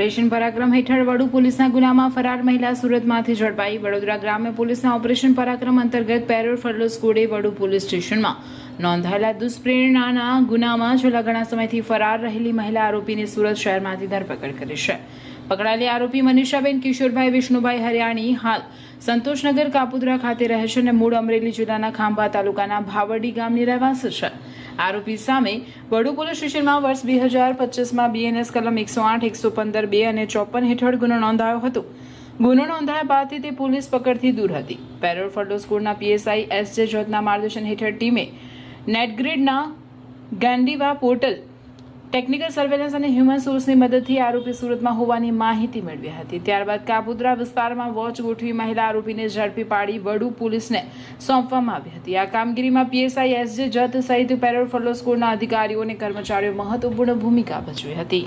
Operation પરાક્રમ હેઠળ વડુ પોલીસના ગુનામાં ફરાર મહિલા સુરતમાંથી ઝડપાઈ। વડોદરા ગ્રામ્ય પોલીસના ઓપરેશન પરાક્રમ અંતર્ગત પેરોલ ફરલો સ્કોડે વડુ પોલીસ સ્ટેશનમાં નોંધાયેલા દુષ્પ્રેરણાના ગુનામાં છેલ્લા ઘણા સમયથી ફરાર રહેલી મહિલા આરોપીની સુરત શહેરમાંથી ધરપકડ કરી છે। પકડાયેલી આરોપી મનીષાબેન કિશોરભાઈ વિષ્ણુભાઈ હરિયાણી હાલ સંતોષનગર કાપુદ્રા ખાતે રહે છે અને મૂળ અમરેલી જિલ્લાના ખાંભા તાલુકાના ભાવડી ગામની રહેવાસી છે। આરોપી સામે વડુ પોલીસ સ્ટેશનમાં વર્ષ 2025માં બીએનએસ કલમ 108, 115(2) અને 54 હેઠળ ગુનો નોંધાયો હતો। ગુનો નોંધાયા બાદથી તે પોલીસ પકડથી દૂર હતી। પેરોલ ફરલો સ્કૂલના પીએસઆઈ એસજે જોતના માર્ગદર્શન હેઠળ ટીમે નેટગ્રીડના ગાંડીવા પોર્ટલ, ટેકનિકલ સર્વેલન્સ અને હ્યુમન સોર્સની મદદથી આરોપી સુરતમાં હોવાની માહિતી મેળવી હતી। ત્યારબાદ કાપુદ્રા વિસ્તારમાં વોચ ગોઠવી મહિલા આરોપીને ઝડપી પાડી વડુ પોલીસને સોંપવામાં આવી હતી। આ કામગીરીમાં પીએસઆઈ એસજે જત સહિત પેરોલ ફરલો સ્કૂલના અધિકારીઓ અને કર્મચારીઓ મહત્વપૂર્ણ ભૂમિકા ભજવી હતી।